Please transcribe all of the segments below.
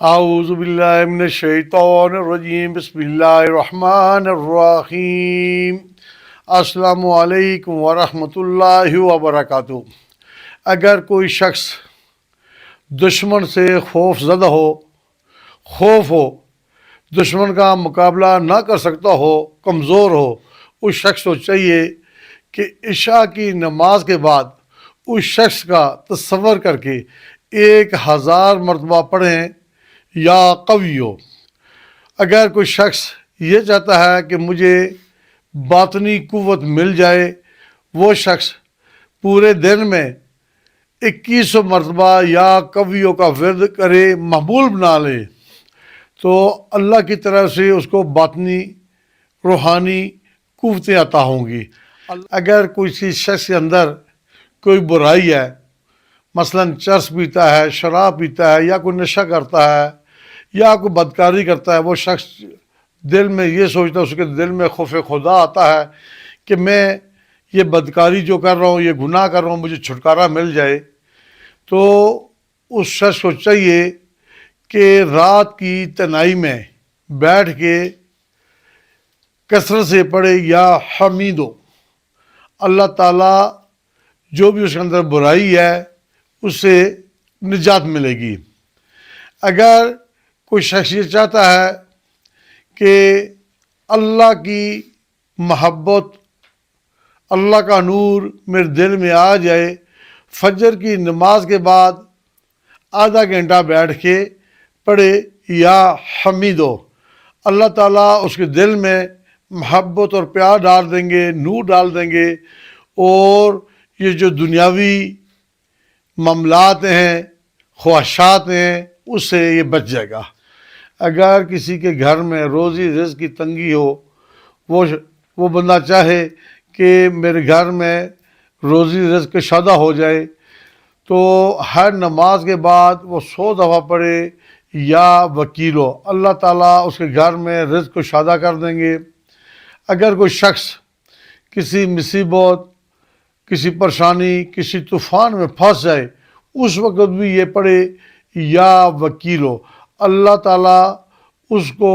اعوذ باللہ من الشیطان الرجیم، بسم اللہ الرحمن الرحیم۔ السلام علیکم ورحمۃ اللہ وبرکاتہ۔ اگر کوئی شخص دشمن سے خوف زدہ خوف ہو، دشمن کا مقابلہ نہ کر سکتا ہو، کمزور ہو، اس شخص کو چاہیے کہ عشاء کی نماز کے بعد اس شخص کا تصور کر کے 1000 مرتبہ پڑھیں یا قویو۔ اگر کوئی شخص یہ چاہتا ہے کہ مجھے باطنی قوت مل جائے، وہ شخص پورے دن میں 2100 مرتبہ یا قویو کا ورد کرے، مقبول بنا لے، تو اللہ کی طرف سے اس کو باطنی روحانی قوتیں عطا ہوں گی۔ اگر کسی شخص کے اندر کوئی برائی ہے، مثلا چرس پیتا ہے، شراب پیتا ہے، یا کوئی نشہ کرتا ہے، یا کوئی بدکاری کرتا ہے، وہ شخص دل میں یہ سوچتا ہے، اس کے دل میں خوف خدا آتا ہے کہ میں یہ بدکاری جو کر رہا ہوں، یہ گناہ کر رہا ہوں، مجھے چھٹکارا مل جائے، تو اس شخص کو چاہیے کہ رات کی تنہائی میں بیٹھ کے کثرت سے پڑھے یا حمیدو۔ اللہ تعالیٰ جو بھی اس کے اندر برائی ہے اس سے نجات ملے گی۔ اگر کوئی شخص یہ چاہتا ہے کہ اللہ کی محبت، اللہ کا نور میرے دل میں آ جائے، فجر کی نماز کے بعد آدھا گھنٹہ بیٹھ کے پڑھے یا حمیدو، اللہ تعالیٰ اس کے دل میں محبت اور پیار ڈال دیں گے، نور ڈال دیں گے، اور یہ جو دنیاوی معاملات ہیں، خواہشات ہیں، اس سے یہ بچ جائے گا۔ اگر کسی کے گھر میں روزی رزق کی تنگی ہو، وہ بندہ چاہے کہ میرے گھر میں روزی رزق شادہ ہو جائے، تو ہر نماز کے بعد وہ 100 دفعہ پڑھے یا وکیلو، اللہ تعالیٰ اس کے گھر میں رزق کو شادہ کر دیں گے۔ اگر کوئی شخص کسی مصیبت، کسی پریشانی، کسی طوفان میں پھنس جائے، اس وقت بھی یہ پڑھے یا وکیلو، اللہ تعالیٰ اس کو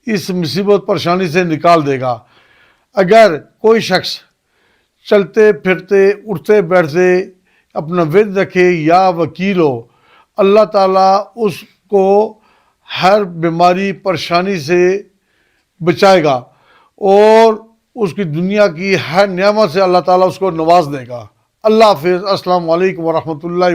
اس مصیبت پریشانی سے نکال دے گا۔ اگر کوئی شخص چلتے پھرتے اٹھتے بیٹھتے اپنا ورد رکھے یا وکیلو، اللہ تعالیٰ اس کو ہر بیماری پریشانی سے بچائے گا، اور اس کی دنیا کی ہر نعمت سے اللہ تعالیٰ اس کو نواز دے گا۔ اللہ حافظ۔ السلام علیکم ورحمۃ اللہ۔